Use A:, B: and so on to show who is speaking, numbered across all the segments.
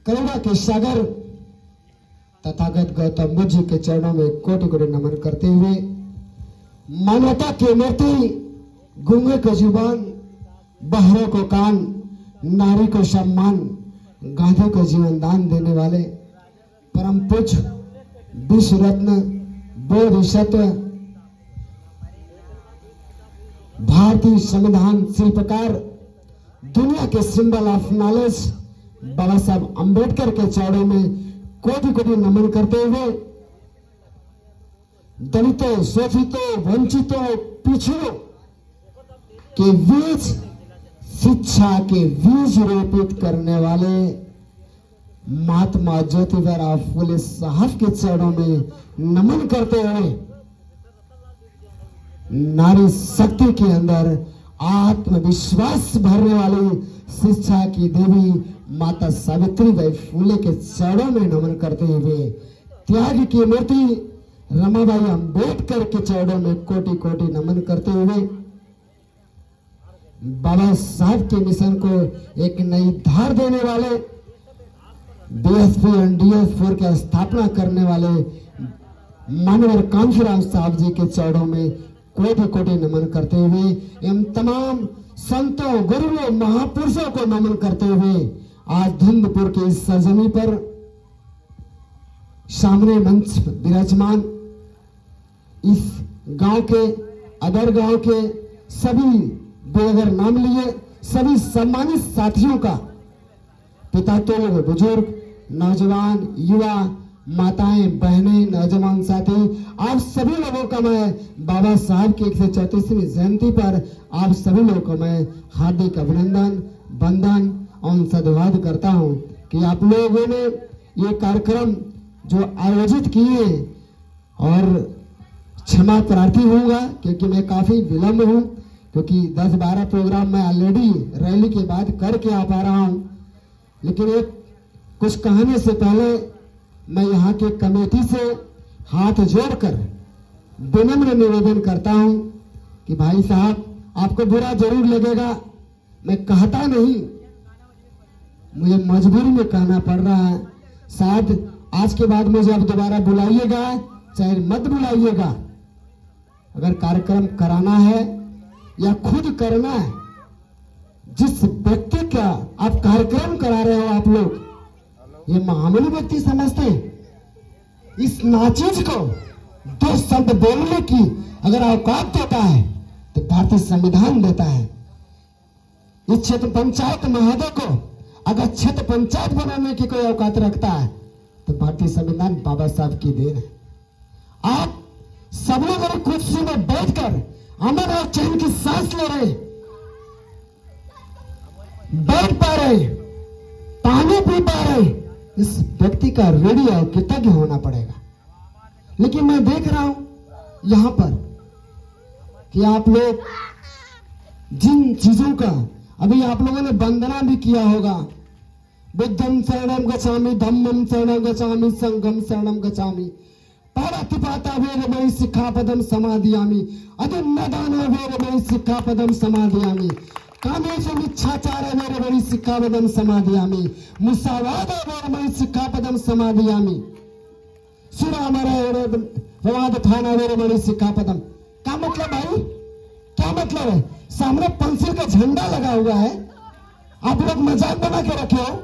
A: करुणा के सागर तथागत गौतम बुद्ध जी के चरणों में कोटि कोटि नमन करते हुए, मानवता की मूर्ति, गूंगे को जुबान, बहरों को कान, नारी को सम्मान, गांधी को जीवन दान देने वाले परम पूज्य विश्व रत्न बोधिसत्व भारतीय संविधान शिल्पकार, दुनिया के सिंबल ऑफ नॉलेज बाबा साहब अंबेडकर के चरणों में कोटि कोटि नमन करते हुए, दलितों, शोषितों, वंचितों, पिछड़ों के बीच शिक्षा के बीज रोपित करने वाले महात्मा ज्योतिबा फुले साहब के चरणों में नमन करते हुए, नारी शक्ति के अंदर आत्मविश्वास भरने वाली शिक्षा की देवी माता सावित्रीबाई फुले के चरणों में नमन करते हुए, त्याग की मूर्ति रमाबाई अंबेडकर के चरणों में कोटि कोटि नमन करते हुए, बाबा साहब के मिशन को एक नई धार देने वाले बीएसपी एंड डीएस4 की स्थापना करने वाले मानवर कांशीराम साहब जी के चरणों में कोटि कोटि नमन करते हुए, एवं तमाम संतों, गुरुओं, महापुरुषों को नमन करते हुए, आज धुंधपुर के इस सरजमी पर सामने मंच विराजमान इस गांव के, अदर गांव के सभी बेगर नाम लिए सभी सम्मानित साथियों का, पिता तो बुजुर्ग, नौजवान, युवा, माताएं, बहनें, नौजवान साथी, आप सभी लोगों का मैं बाबा साहब की 134वीं जयंती पर आप सभी लोगों को मैं हार्दिक अभिनंदन, वंदन और साधुवाद करता हूं कि आप लोगों ने ये कार्यक्रम जो आयोजित किए, और क्षमा प्रार्थी होऊंगा क्योंकि मैं काफी विलंब हूं, क्योंकि 10-12 प्रोग्राम मैं ऑलरेडी रैली के बाद करके आ पा रहा हूं, लेकिन एक कुछ कहने से पहले मैं यहाँ के कमेटी से हाथ जोड़कर विनम्र निवेदन करता हूं कि भाई साहब, आपको बुरा जरूर लगेगा, मैं कहता नहीं, मुझे मजबूरी में कहना पड़ रहा है। शायद आज के बाद मुझे अब दोबारा बुलाइएगा चाहे मत बुलाइएगा, अगर कार्यक्रम कराना है या खुद करना है, जिस व्यक्ति का आप कार्यक्रम करा रहे हो, आप लोग ये मामूली व्यक्ति समझते हैं। इस नाचीज को 2 शब्द बोलने की अगर औकात देता है तो भारतीय संविधान देता है। इस क्षेत्र पंचायत महोदय को अगर क्षेत्र पंचायत बनाने की कोई औकात रखता है तो भारतीय संविधान बाबा साहब की देन है। आप सब लोग अगर कुर्सी में बैठकर अमन और चैन की सांस ले रहे, बैठ पा रहे, पानी पी पा रहे, इस व्यक्ति का ऋणी और कृतज्ञ होना पड़ेगा। लेकिन मैं देख रहा हूं यहां पर कि आप लोग जिन चीजों का अभी आप लोगों ने वंदना भी किया होगा, बुद्धम शरणम गच्छामि, धम्मम शरणम गच्छामि, संघम शरणम गच्छामि, पारातिपाता वेरमणि सिक्खापदम समादियामि, अदन्नदान वेरमणि सिक्खापदम समादियामि, कामेश मिच्छाचार वेरमणि सिक्खापदम समादियामि, मुसावाद वेरमणि सिक्खापदम समादियामि, सुरामर विवाद थाना वेरमणि सिक्खापदम। क्या मतलब भाई, क्या मतलब है? सामने पंसिल का झंडा लगा हुआ है, आप लोग मजाक बना के रखे हो।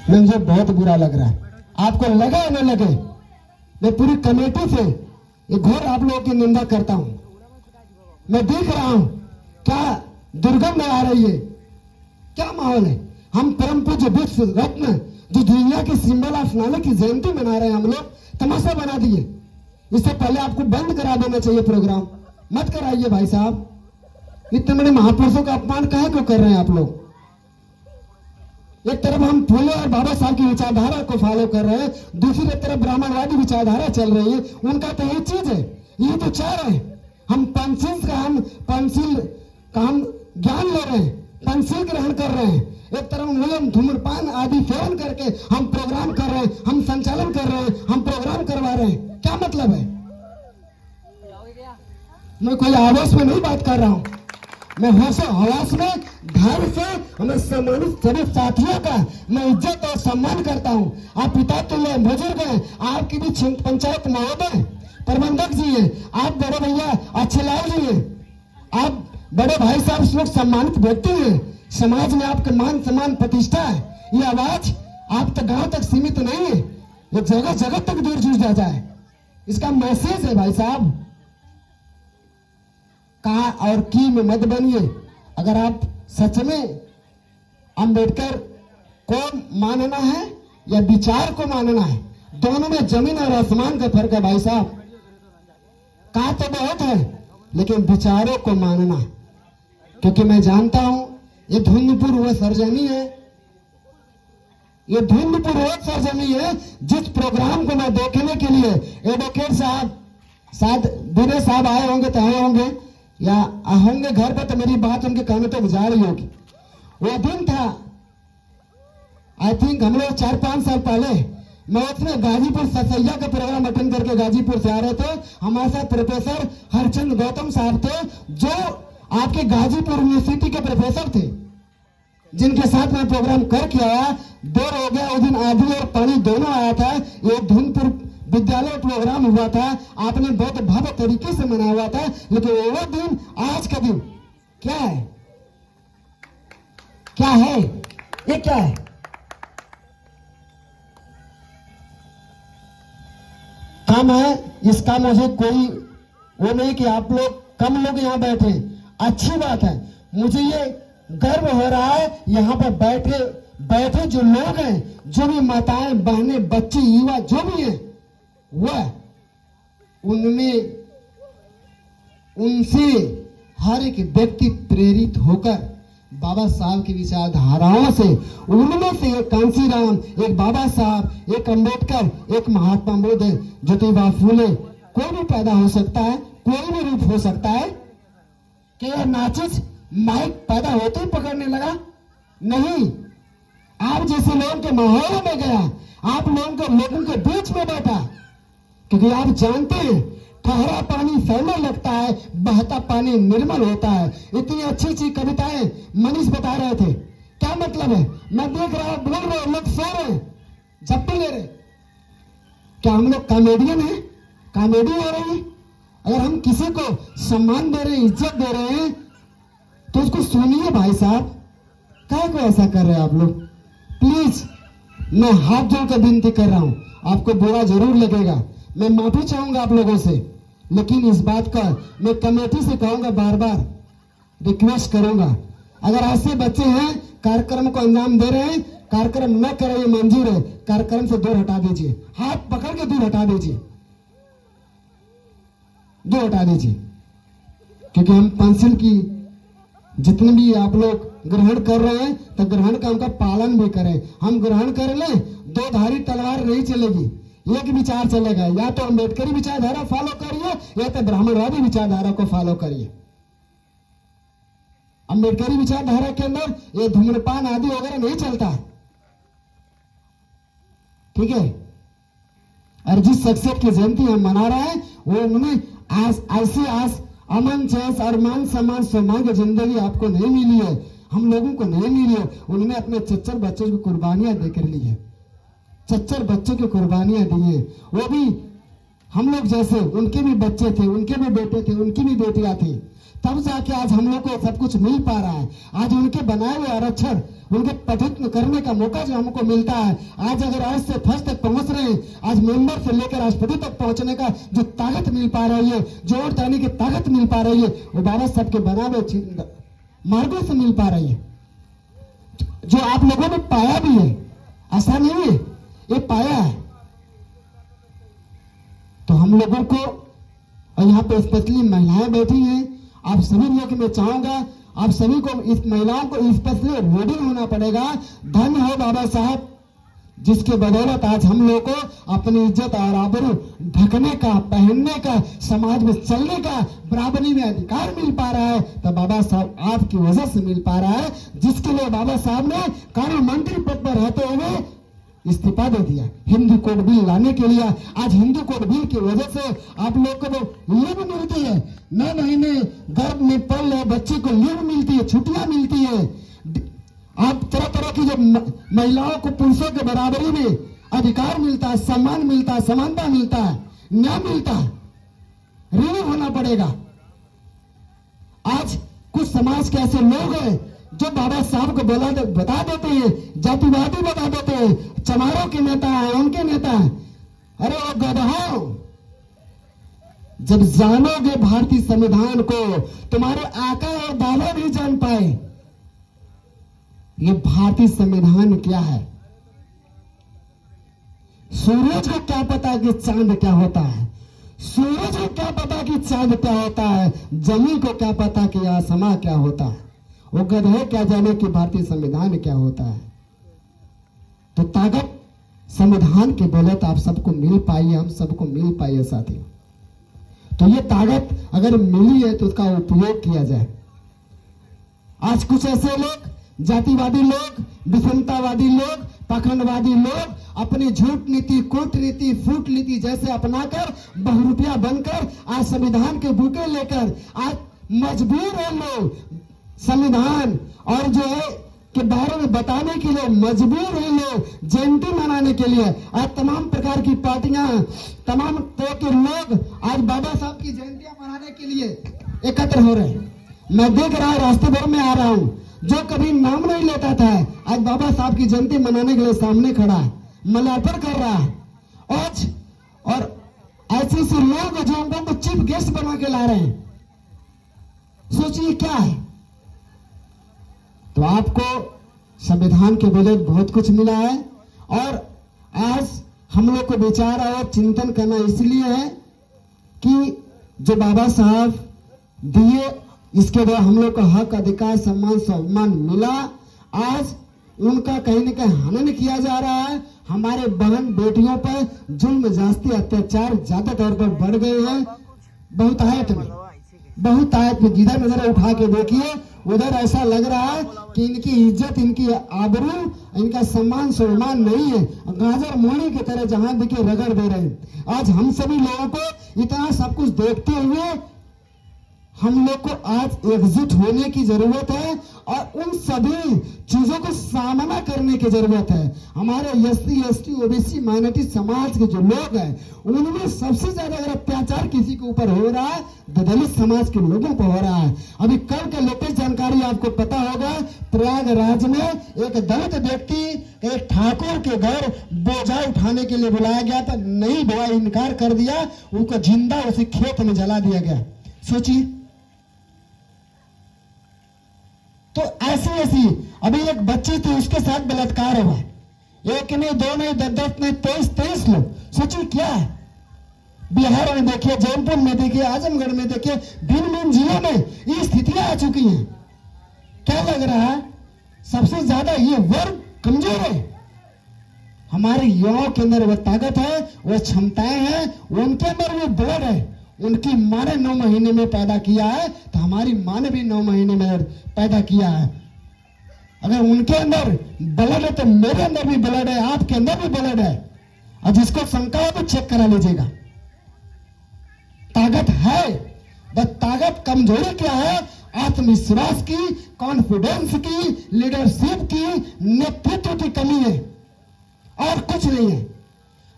A: मुझे बहुत बुरा लग रहा है, आपको लगे या न लगे, मैं पूरी कमेटी से ये घोर आप लोगों की निंदा करता हूं। मैं देख रहा हूं क्या दुर्गंध आ रही है, क्या माहौल है। हम परम पूज्य विश्व रत्न जो दुनिया के सिंबल ऑफ नॉलेज की जयंती मना रहे हैं, हम लोग तमाशा बना दिए। इससे पहले आपको बंद करा देना चाहिए प्रोग्राम, मत कराइए भाई साहब। इतने बड़े महापुरुषों का अपमान काहे को कर रहे हैं आप लोग? एक तरफ हम फूले और बाबा साहब की विचारधारा को फॉलो कर रहे हैं, दूसरी तरफ ब्राह्मणवादी विचारधारा चल रही है। उनका तो यही चीज है, ये तो चाह रहे हैं हम पंचशील का हम ज्ञान ले रहे हैं, पंचशील ग्रहण कर रहे हैं। एक तरफ मुलम धूम्रपान आदि सेवन करके हम प्रोग्राम कर रहे हैं, हम संचालन कर रहे हैं, हम प्रोग्राम करवा रहे हैं। क्या मतलब है? मैं कोई आवेश में नहीं बात कर रहा हूं, मैं होशो हवास में धैर्य से हमें सम्मानित सभी साथियों का मैं इज्जत और सम्मान करता हूँ। आप पिता तुल्य बुजुर्ग हैं, आपकी भी पंचायत महोदय प्रबंधक जी हैं, आप बड़े भैया अच्छेलाल जी हैं, आप बड़े भाई साहब लोग सम्मानित व्यक्ति हैं। समाज में आपके मान सम्मान प्रतिष्ठा है। ये आवाज आप तक गांव तक सीमित नहीं है, ये जगह जगह तक दूर जुड़ जाता है। इसका मैसेज है भाई साहब, कहा और की में मत बनिए। अगर आप सच में अंबेडकर को मानना है या विचार को मानना है, दोनों में जमीन और आसमान का फर्क है भाई साहब। कहा तो बहुत है, लेकिन विचारों को मानना, क्योंकि मैं जानता हूं ये धुंधपुर वो सरजमी है, ये धुंधपुर वो सरजमी है जिस प्रोग्राम को मैं देखने के लिए एडवोकेट साहब शायद बुरे साहब आए होंगे तो आए होंगे या होंगे घर पे, तो मेरी बात उनके कानों तक जा रही होगी। वो दिन था आई थिंक हम लोग 4-5 साल पहले, मैं उसमें गाजीपुर ससैया का प्रोग्राम अटेंड करके गाजीपुर से आ रहे थे। हमारे साथ प्रोफेसर हरचंद गौतम साहब थे, जो आपके गाजीपुर यूनिवर्सिटी के प्रोफेसर थे, जिनके साथ मैं प्रोग्राम करके आया। देर हो गया, उस दिन आंधी और पानी दोनों आया था। ये धुंधपुर विद्यालय प्रोग्राम हुआ था, आपने बहुत भव्य तरीके से मनाया हुआ था। लेकिन वो दिन, आज का दिन क्या है, क्या है, ये क्या है? काम है, इसका मुझे कोई वो नहीं कि आप लोग कम लोग यहाँ बैठे, अच्छी बात है। मुझे ये गर्व हो रहा है यहाँ पर बैठे जो लोग हैं, जो भी माताएं बहनें बच्चे युवा जो भी हैं, वह उनमें उनसे हर एक व्यक्ति प्रेरित होकर बाबा साहब की विचारधाराओं से, उनमें से एक कांसीराम, एक बाबा साहब, एक अंबेडकर, एक महात्मा बुद्ध, ज्योतिबा फूले, कोई भी पैदा हो सकता है, कोई भी रूप हो सकता है। क्या नाचिस माइक पैदा होते ही पकड़ने लगा? नहीं, आप जैसे लोगों के माहौल में गया, आप लोगों के बीच में बैठा, क्योंकि आप जानते हैं ठहरा पानी फैलने लगता है, बहता पानी निर्मल होता है। इतनी अच्छी अच्छी कविताएं मनीष बता रहे थे, क्या मतलब है? मैं देख रहा हूं, बोल रहे लोग सो रहे, झप्पी ले रहे। क्या हम लोग कॉमेडियन हैं? कॉमेडी हो रही है? अगर हम किसी को सम्मान दे रहे हैं, इज्जत दे रहे हैं, तो उसको सुनिए भाई साहब। क्या को ऐसा कर रहे हैं आप लोग? प्लीज, मैं हाथ जोड़कर विनती कर रहा हूं, आपको बुरा जरूर लगेगा, मैं माफी चाहूंगा आप लोगों से, लेकिन इस बात का मैं कमेटी से कहूंगा, बार बार रिक्वेस्ट करूंगा, अगर ऐसे बच्चे हैं कार्यक्रम को अंजाम दे रहे हैं, कार्यक्रम न करें ये मंजूर है, कार्यक्रम से दूर हटा दीजिए, हाथ पकड़ के दूर हटा दीजिए, दूर हटा दीजिए। क्योंकि हम पेंशन की जितने भी आप लोग ग्रहण कर रहे हैं, तो ग्रहण का उनका पालन भी करें। हम ग्रहण कर ले, दो धारी तलवार नहीं चलेगी, एक विचार चलेगा। या तो अम्बेडकरी विचारधारा फॉलो करिए, या तो ब्राह्मणवादी विचारधारा को फॉलो करिए। अम्बेडकरी विचारधारा के अंदर ये धूम्रपान आदि वगैरह नहीं चलता, ठीक है? और जिस शख्सियत की जयंती हम मना रहे हैं, वो उन्होंने ऐसी आस अमन चैन और मान सम्मान सौभाग्य जिंदगी आपको नहीं मिली है, हम लोगों को नहीं मिली है। उन्होंने अपने चच्चर बच्चों की कुर्बानियां देकर ली है, चच्चर बच्चों की कुर्बानियां दी है। वो भी हम लोग जैसे, उनके भी बच्चे थे, उनके भी बेटे थे, उनकी भी बेटियां थी, तब जाके आज हम लोग को सब कुछ मिल पा रहा है। आज उनके बनाए हुए आरक्षण, उनके पठित करने का मौका जो हमको मिलता है, आज अगर आज से फर्स्ट तक पहुंच रहे हैं, आज मेंबर से लेकर राष्ट्रपति तक पहुंचने का जो ताकत मिल पा रही है, जो वोट देने की ताकत मिल पा रही है, वो बाबा साहब के बनाए हुए मार्गों से मिल पा रही है, जो आप लोगों ने पाया भी है, ऐसा नहीं है, ये पाया है। तो हम लोगों को, और यहाँ पे स्पेशली महिलाएं बैठी हैं, आप सभी लोग, मैं चाहूंगा आप सभी को, इस महिलाओं को स्पेशली रेडी होना पड़ेगा। धन्य हो बाबा साहब, जिसके बदौलत आज हम लोग को अपनी इज्जत और आबरू ढकने का, पहनने का, समाज में चलने का, बराबरी में अधिकार मिल पा रहा है, तो बाबा साहब आपकी वजह से मिल पा रहा है, जिसके लिए बाबा साहब ने कानून मंत्री पद पर रहते हुए इस्तीफा दे दिया हिंदू कोड बिल लाने के लिए। आज हिंदू कोड बिल की वजह से आप लोग को लीव मिलती है, 9 महीने गर्भ में पल रहे बच्चे को लीव है, छुट्टियां मिलती है, आप तरह तरह की जो महिलाओं को पुरुषों के बराबरी में अधिकार मिलता है, सम्मान मिलता है, समानता मिलता है, न्याय मिलता है, ऋणी होना पड़ेगा। आज कुछ समाज के ऐसे लोग हैं जो बाबा साहब को बता देते हैं, जातिवादी बता देते हैं, चमारों के नेता हैं, उनके नेता हैं। अरे वो गधों, जब जानोगे भारतीय संविधान को, तुम्हारे आका और दादा नहीं जान पाए ये भारतीय संविधान क्या है। सूरज को क्या पता कि चांद क्या होता है, सूरज को क्या पता कि चांद क्या होता है, जमीन को क्या पता कि आसमां क्या होता है। वो गधे क्या जाने कि भारतीय संविधान क्या होता है। तो ताकत संविधान के बदौलत आप सबको मिल पाई है, हम सबको मिल पाई है साथियों। तो ये ताकत अगर मिली है तो उसका उपयोग किया जाए। आज कुछ ऐसे लोग, जातिवादी लोग, विषमतावादी लोग, पाखंडवादी लोग अपनी झूठ नीति, कूटनीति, फूट नीति जैसे अपनाकर बहुरूपिया बनकर आज संविधान के बुके लेकर आज मजबूर है लोग संविधान और जो है के बारे में बताने के लिए मजबूर है लोग, जयंती मनाने के लिए। आज तमाम प्रकार की पार्टियां, तमाम तरह के लोग आज बाबा साहब की जयंतियां मनाने के लिए एकत्र हो रहे हैं। मैं देख रहा हूं, रास्ते भर में आ रहा हूं, जो कभी नाम नहीं लेता था आज बाबा साहब की जयंती मनाने के लिए सामने खड़ा है, मलार्पण कर रहा है। और ऐसे ऐसे लोग जो उनको चीफ गेस्ट बना के ला रहे हैं, सोचिए क्या है। तो आपको संविधान के बदौलत बहुत कुछ मिला है और आज हम लोग को विचार और चिंतन करना इसलिए है कि जो बाबा साहब दिए, इसके बाद हम लोग को हक, अधिकार, सम्मान, सम्मान मिला। आज उनका कहीं न कहीं हनन किया जा रहा है। हमारे बहन बेटियों पर जुल्म, जास्ती, अत्याचार ज्यादा तौर पर बढ़ गए हैं। बहुतायत में जिधर नजर उठा के देखिए उधर ऐसा लग रहा है कि इनकी इज्जत, इनकी आबरू, इनका सम्मान सम्मान नहीं है। गाजर मोहनी की तरह जहां दिखे रगड़ दे रहे हैं। आज हम सभी लोगों को इतना सब कुछ देखते हुए हम लोग को आज एकजुट होने की जरूरत है और उन सभी चीजों को सामना करने की जरूरत है। हमारे एससी, एसटी, ओबीसी, माइनॉरिटी समाज के जो लोग हैं उनमें सबसे ज्यादा अगर अत्याचार किसी के ऊपर हो रहा है तो दलित समाज के लोगों पर हो रहा है। अभी कल के लेटेस्ट जानकारी आपको पता होगा, प्रयागराज में एक दलित व्यक्ति एक ठाकुर के घर बोझा उठाने के लिए बुलाया गया था, नहीं बुआ, इनकार कर दिया, उनको जिंदा उसी खेत में जला दिया गया। सोचिए। तो ऐसी अभी एक बच्ची थी, उसके साथ बलात्कार हुआ, एक नहीं, दो नहीं, 10 नहीं, 23 लोग। सोचिए क्या है। बिहार में देखिए, जौनपुर में देखिए, आजमगढ़ में देखिए, भिन्न जिलों में ये स्थितियां आ चुकी हैं। क्या लग रहा है सबसे ज्यादा ये वर्ग कमजोर है। हमारे युवाओं के अंदर वह ताकत है, वह क्षमताएं हैं, उनके अंदर वो ब्लड है। उनकी मां ने 9 महीने में पैदा किया है तो हमारी मां ने भी 9 महीने में पैदा किया है। अगर उनके अंदर ब्लड है तो मेरे अंदर भी ब्लड है, आपके अंदर भी ब्लड है। और जिसको शंका हो तो चेक करा लीजिएगा। ताकत है, बस ताकत कमजोरी क्या है? आत्मविश्वास की, कॉन्फिडेंस की, लीडरशिप की, नेतृत्व की कमी है और कुछ नहीं है।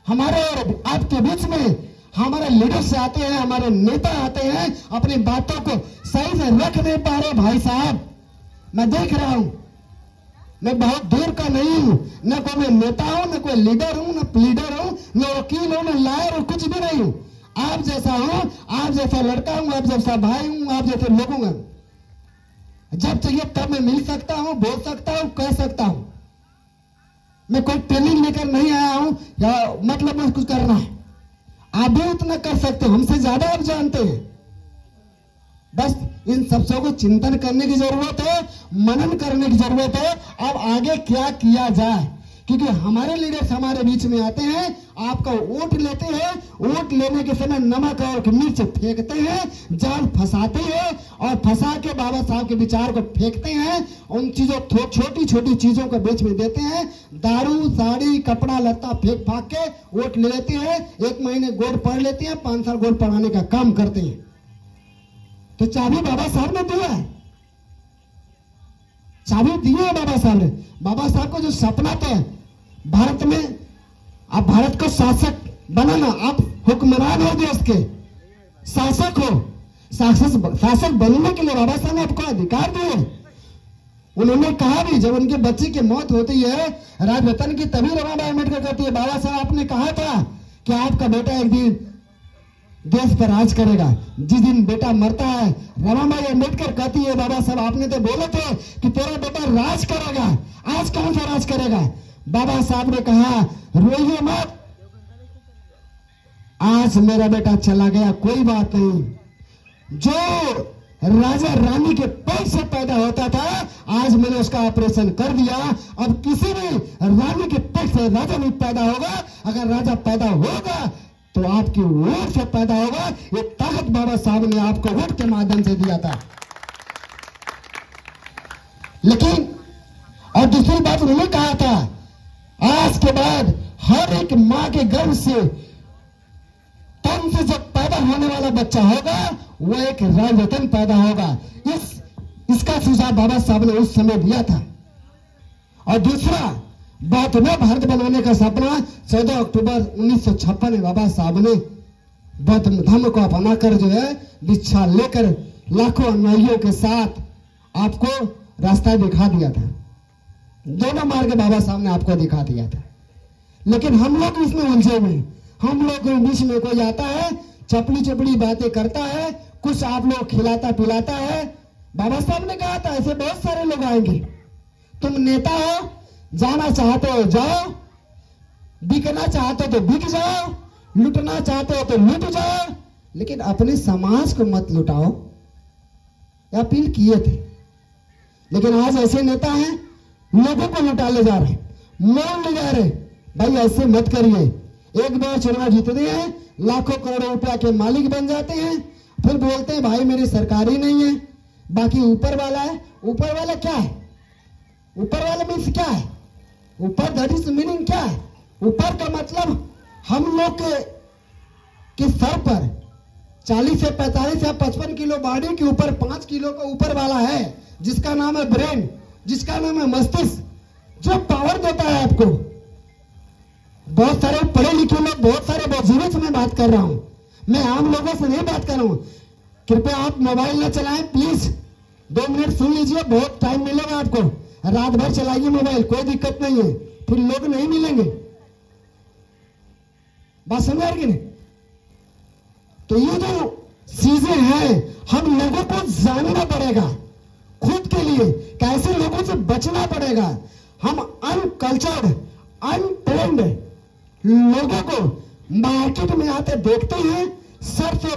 A: हमारे और आपके बीच में हमारे लीडर्स आते हैं, हमारे नेता आते हैं, अपनी बातों को सही से रख नहीं पा रहे। भाई साहब, मैं देख रहा हूं, मैं बहुत दूर का नहीं हूं, न कोई मैं नेता हूं, न कोई लीडर हूं, न प्लीडर हूं, न वकील हूं, न लायर हूं, कुछ भी नहीं हूं। आप जैसा हूं, आप जैसा लड़का हूं, आप जैसा भाई हूं, आप जैसे लोगों का जब चाहिए तब मैं मिल सकता हूं, बोल सकता हूं, कह सकता हूं। मैं कोई ट्रेनिंग लेकर नहीं आया हूं या मतलब मैं कुछ करना है। आप भी उतना कर सकते हो, हमसे ज्यादा आप जानते हैं। बस इन सबसे को चिंतन करने की जरूरत है, मनन करने की जरूरत है। अब आगे क्या किया जाए, क्योंकि हमारे लीडर्स हमारे बीच में आते हैं, आपका वोट लेते हैं, वोट लेने के समय नमक और मिर्च फेंकते हैं, जाल फंसाते हैं और फंसा के बाबा साहब के विचार को फेंकते हैं। उन चीजों, छोटी छोटी चीजों को बेच में देते हैं। दारू, साड़ी, कपड़ा लत्ता फेंक फाक के वोट ले लेते हैं। 1 महीने गोल्ड पढ़ लेते हैं, 5 साल गोल्ड पढ़ाने का काम करते हैं। तो चाबी बाबा साहब ने दिया है। चाबी दी है बाबा साहब ने। बाबा साहब को जो सपना था भारत में, आप भारत को शासक बनाना, आप हुक्मरान हो देश के, शासक हो, शासक बनने के लिए बाबा साहब ने आपको अधिकार दिए। उन्होंने कहा भी, जब उनके बच्चे की मौत होती है राजरतन की, तभी रमाबाई अम्बेडकर कहती है, बाबा साहब आपने कहा था कि आपका बेटा एक दिन देश पर राज करेगा। जिस दिन बेटा मरता है, रमाबाई अम्बेडकर कहती है, बाबा साहब आपने तो बोले थे कि तेरा बेटा राज करेगा, आज कौन सा राज करेगा? बाबा साहब ने कहा, रोइए मत, आज मेरा बेटा चला गया, कोई बात नहीं। जो राजा रानी के पेट से पैदा होता था, आज मैंने उसका ऑपरेशन कर दिया। अब किसी भी रानी के पेट से राजा नहीं पैदा होगा। अगर राजा पैदा होगा तो आपकी वोट से पैदा होगा। ये ताकत बाबा साहब ने आपको वोट के माध्यम से दिया था। लेकिन और दूसरी बात उन्होंने कहा था, आज के बाद हर एक मां के गर्भ से, तन से जब पैदा होने वाला बच्चा होगा वो एक राजरत्न पैदा होगा। इसका सुझाव बाबा साहब ने उस समय दिया था। और दूसरा बात में भारत बनाने का सपना 14 अक्टूबर 1956 में बाबा साहब ने बौद्ध धर्म को अपनाकर जो है दीक्षा लेकर लाखों अनुयायियों के साथ आपको रास्ता दिखा दिया था। दोनों मार्ग बाबा साहब ने आपको दिखा दिया था। लेकिन हम लोग इसमें उलझे हुए, हम लोग के बीच में कोई आता है, चपड़ी चपड़ी बातें करता है, कुछ आप लोग खिलाता पिलाता है। बाबा साहब ने कहा था ऐसे बहुत सारे लोग आएंगे, तुम नेता हो, जाना चाहते हो जाओ, बिकना चाहते हो तो बिक जाओ, लुटना चाहते हो तो लुट जाओ, लेकिन अपने समाज को मत लुटाओ, अपील किए थे। लेकिन आज ऐसे नेता हैं लोगों को लुटा ले जा रहे, मोल ले जा रहे। भाई ऐसे मत करिए। एक बार चुनाव जीतते हैं, लाखों करोड़ों रुपया के मालिक बन जाते हैं, फिर बोलते हैं भाई मेरी सरकारी नहीं है, बाकी ऊपर वाला है। ऊपर वाला क्या है? ऊपर वाला मीन्स क्या है? ऊपर दैट इज मीनिंग क्या है? ऊपर का मतलब हम लोग के सर पर 40 से 45 या 55 किलो बॉडी के ऊपर 5 किलो का ऊपर वाला है, जिसका नाम है ब्रेन, जिसका नाम है मस्तिष्क, जो पावर देता है आपको। बहुत सारे पढ़े लिखे लोग, बहुत सारे बुजुर्गों से मैं बात कर रहा हूं, मैं आम लोगों से नहीं बात कर रहा हूं। कृपया आप मोबाइल न चलाएं प्लीज, 2 मिनट सुन लीजिए, बहुत टाइम मिलेगा आपको। रात भर चलाइए मोबाइल, कोई दिक्कत नहीं है, फिर लोग नहीं मिलेंगे। बात समझ आ रही नहीं? तो ये जो चीजें हैं हम लोगों को जानना पड़ेगा, खुद के लिए कैसे लोगों से बचना पड़ेगा। हम अनकल्चर्ड अनट्रेंड लोगों को मार्केट में आते देखते हैं, सर से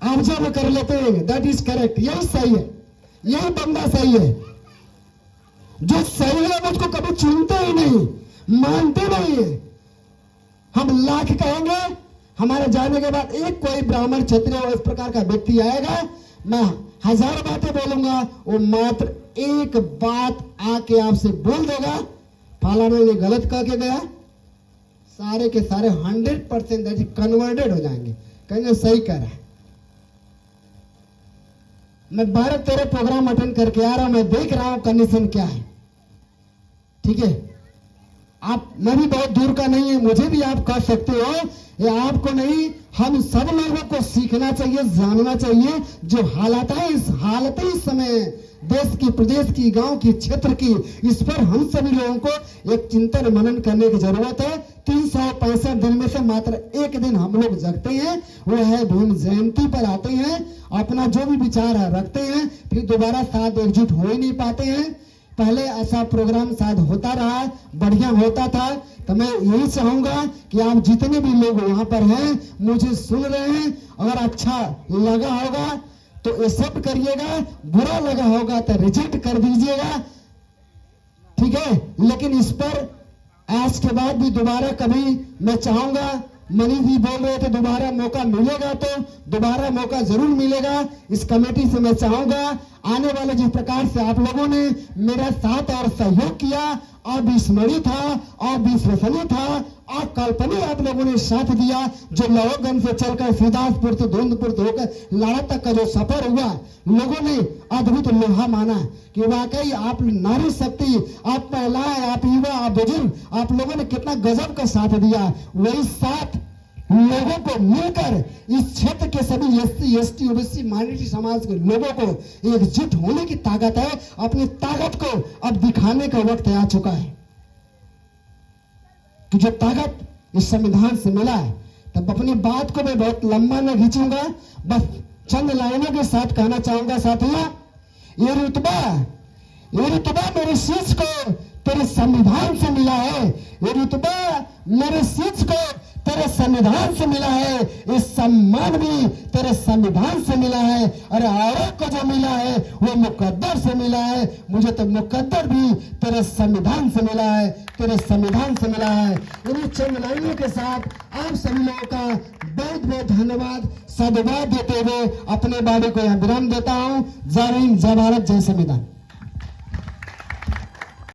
A: ऑब्जर्व कर लेते हैं, दैट इज करेक्ट, यही सही है, यही बंदा सही है। जो सही है उसको कभी चुनते ही नहीं, मानते नहीं है। हम लाख कहेंगे, हमारे जाने के बाद एक कोई ब्राह्मण क्षत्रिय इस प्रकार का व्यक्ति आएगा, मैं 1000 बातें बोलूंगा, वो मात्र एक बात आके आपसे बोल देगा, फलाना ने गलत कह के गया, सारे के सारे 100% कन्वर्टेड हो जाएंगे, कहेंगे सही कह रहा है। मैं 12-13 प्रोग्राम अटेंड करके आ रहा हूं, मैं देख रहा हूं कंडीशन क्या है। ठीक है, आप, मैं भी बहुत दूर का नहीं है, मुझे भी आप कह सकते हो, ये आपको नहीं, हम सब लोगों को सीखना चाहिए, जानना चाहिए। जो हालतें इस समय देश की, प्रदेश की, गांव की, क्षेत्र की, इस पर हम सभी लोगों को एक चिंतन मनन करने की जरूरत है। 365 दिन में से मात्र एक दिन हम लोग जगते हैं, वो है भीम जयंती पर आते हैं, अपना जो भी विचार है रखते हैं, फिर दोबारा साथ एकजुट हो ही नहीं पाते हैं। पहले ऐसा प्रोग्राम शायद होता रहा, बढ़िया होता था। तो मैं यही चाहूंगा कि आप जितने भी लोग यहाँ पर हैं, मुझे सुन रहे हैं, अगर अच्छा लगा होगा तो एक्सेप्ट करिएगा, बुरा लगा होगा तो रिजेक्ट कर दीजिएगा, ठीक है। लेकिन इस पर आज के बाद भी दोबारा कभी मैं चाहूंगा, मनीष जी बोल रहे थे दोबारा मौका मिलेगा, तो दोबारा मौका जरूर मिलेगा। इस कमेटी से मैं चाहूंगा आने वाले जिस प्रकार से आप लोगों ने मेरा साथ और सहयोग किया, अविस्मरणीय था, अविश्वसनीय था, अकल्पनीय आप लोगों ने साथ दिया। जो लोहगंज से चलकर सीतापुर से धुंधपुर होकर लाड़ा तक का जो सफर हुआ, लोगों ने अद्भुत लोहा माना कि वाकई आप नारी शक्ति, आप महिलाएं, आप युवा, आप बुजुर्ग, आप लोगों ने कितना गजब का साथ दिया। वही साथ लोगों को मिलकर इस क्षेत्र के सभी एससी, एसटी, ओबीसी, माइनॉरिटी समाज के लोगों को एकजुट होने की ताकत है। अपनी ताकत को अब दिखाने का वक्त आ चुका है कि जो ताकत इस संविधान से मिला है। तब अपनी बात को मैं बहुत लंबा न खींचूंगा, बस चंद लाइनों के साथ कहना चाहूंगा साथियों, ये रुतबा मेरे शीश को तेरे संविधान से मिला है। ये रुतबा मेरे शीश को तेरे संविधान से मिला है। इस सम्मान भी तेरे संविधान से मिला है। अरे औरत को जो मिला है वो मुकद्दर से मिला है। मुझे तो मुकद्दर भी तेरे संविधान से मिला है, तेरे संविधान से मिला है। इन्हीं चंद लाइनों के साथ आप सभी लोगों का बहुत बहुत धन्यवाद, साधुवाद देते हुए अपने बारे को यहाँ विराम देता हूँ। जय हिंद, जय भारत, जय संविधान।